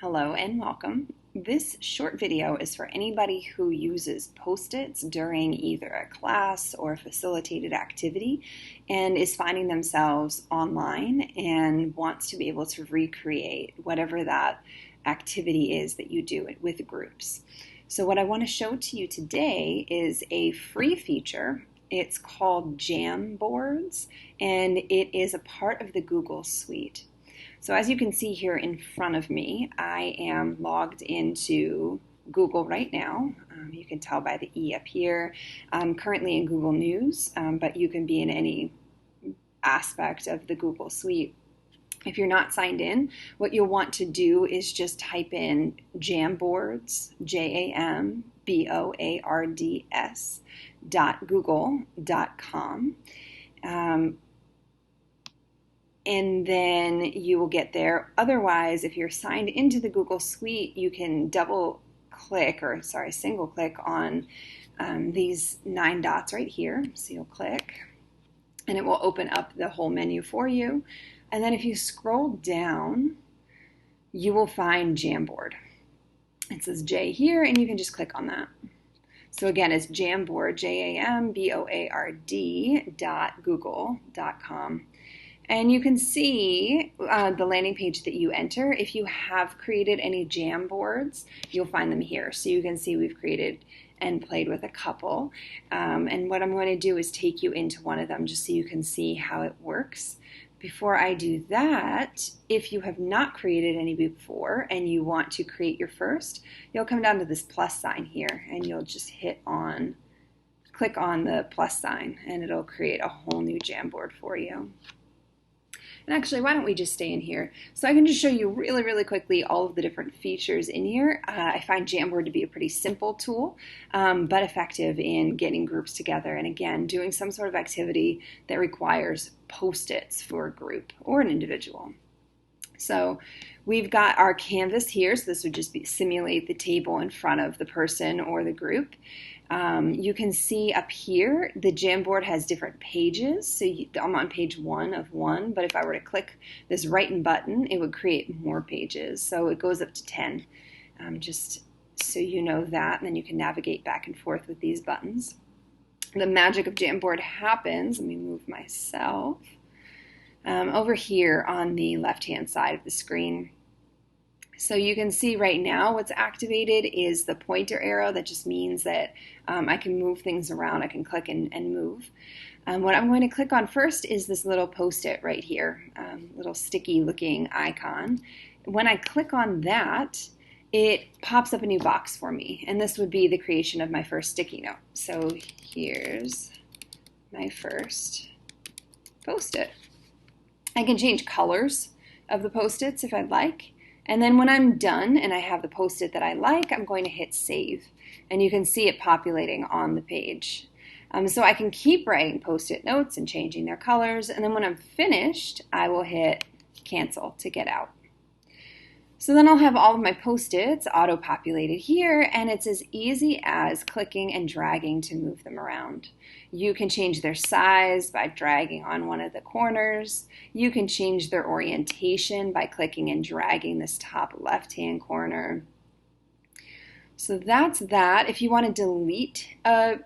Hello and welcome. This short video is for anybody who uses Post-its during either a class or a facilitated activity and is finding themselves online and wants to be able to recreate whatever that activity is that you do with groups. So what I want to show to you today is a free feature. It's called Jamboards, and it is a part of the Google Suite. So as you can see here in front of me, I am logged into Google right now. You can tell by the E up here. I'm currently in Google News, but you can be in any aspect of the Google Suite. If you're not signed in, what you'll want to do is just type in Jamboards, JAMBOARDS.google.com. And then you will get there. Otherwise, if you're signed into the Google Suite, you can single click on these 9 dots right here. So you'll click, and it will open up the whole menu for you. And then if you scroll down, you will find Jamboard. It says J here, and you can just click on that. So again, it's Jamboard, JAMBOARD.google.com. And you can see the landing page that you enter. If you have created any Jamboards, you'll find them here. So you can see we've created and played with a couple. And what I'm going to do is take you into one of them just so you can see how it works. Before I do that, if you have not created any before and you want to create your first, you'll come down to this plus sign here and you'll just click on the plus sign and it'll create a whole new Jamboard for you. And actually, why don't we just stay in here? So I can just show you really, really quickly all of the different features in here. I find Jamboard to be a pretty simple tool, but effective in getting groups together. And again, doing some sort of activity that requires Post-its for a group or an individual. So we've got our canvas here. So this would just simulate the table in front of the person or the group. You can see up here the Jamboard has different pages. So I'm on page 1 of 1, but if I were to click this right button, it would create more pages. So it goes up to 10, just so you know that, and then you can navigate back and forth with these buttons. The magic of Jamboard happens, let me move myself, over here on the left-hand side of the screen. So you can see right now what's activated is the pointer arrow. That just means that I can move things around. I can click and move. What I'm going to click on first is this little Post-it right here, little sticky looking icon. When I click on that, it pops up a new box for me, and this would be the creation of my first sticky note. So here's my first Post-it. I can change colors of the Post-its if I'd like. And then when I'm done and I have the Post-it that I like, I'm going to hit save. And you can see it populating on the page. So I can keep writing Post-it notes and changing their colors. And then when I'm finished, I will hit cancel to get out. So then I'll have all of my Post-its auto-populated here, and it's as easy as clicking and dragging to move them around. You can change their size by dragging on one of the corners. You can change their orientation by clicking and dragging this top left-hand corner. So that's that. If you want to delete a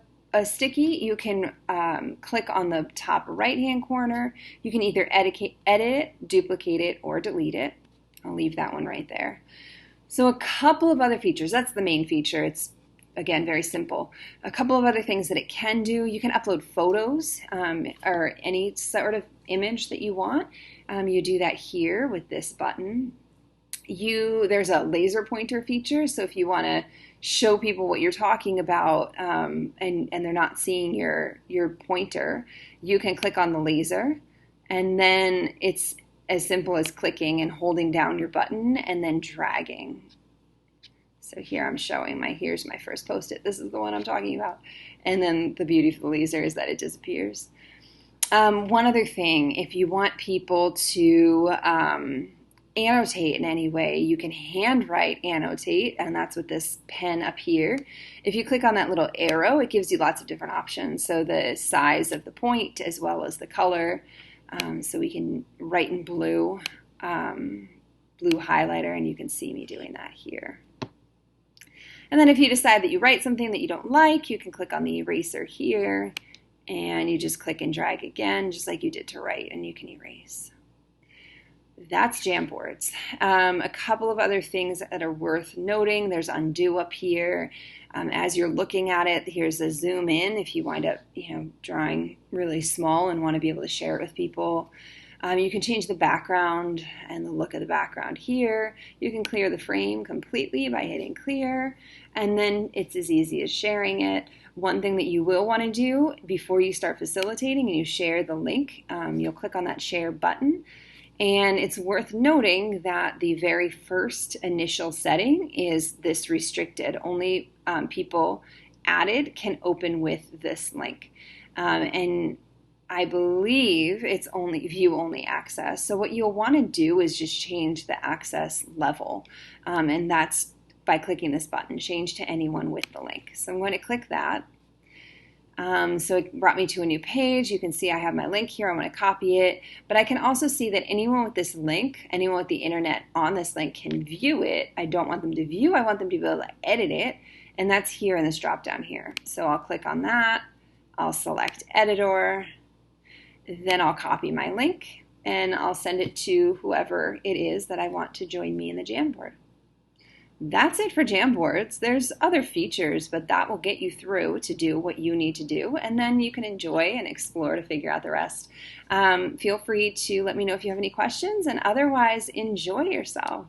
sticky, you can click on the top right-hand corner. You can either edit it, duplicate it, or delete it. I'll leave that one right there. So a couple of other features. That's the main feature. It's, again, very simple. A couple of other things that it can do. You can upload photos or any sort of image that you want. You do that here with this button. There's a laser pointer feature. So if you want to show people what you're talking about and they're not seeing your pointer, you can click on the laser, and then it's as simple as clicking and holding down your button and then dragging. So here I'm showing here's my first Post-it. This is the one I'm talking about. And then the beauty of the laser is that it disappears. One other thing, if you want people to annotate in any way, you can handwrite annotate, and that's with this pen up here. If you click on that little arrow, it gives you lots of different options. So the size of the point as well as the color. So we can write in blue blue highlighter, and you can see me doing that here. And then if you decide that you write something that you don't like, you can click on the eraser here, and you just click and drag again, just like you did to write, and you can erase. That's Jamboards. A couple of other things that are worth noting. There's undo up here. As you're looking at it, here's a zoom in if you wind up, drawing really small and want to be able to share it with people. You can change the background and the look of the background here. You can clear the frame completely by hitting clear, and then it's as easy as sharing it. One thing that you will want to do before you start facilitating and you share the link, you'll click on that share button. And it's worth noting that the very first initial setting is this restricted. Only people added can open with this link. And I believe it's only view-only access. So what you'll want to do is just change the access level. And that's by clicking this button, change to anyone with the link. So I'm going to click that. So it brought me to a new page. You can see I have my link here. I'm going to copy it. But I can also see that anyone with this link, anyone with the internet on this link can view it. I don't want them to view. I want them to be able to edit it. And that's here in this drop down here. So I'll click on that. I'll select editor. Then I'll copy my link. And I'll send it to whoever it is that I want to join me in the Jamboard. That's it for Jamboards. There's other features, but that will get you through to do what you need to do, and then you can enjoy and explore to figure out the rest. Feel free to let me know if you have any questions, and otherwise, enjoy yourself.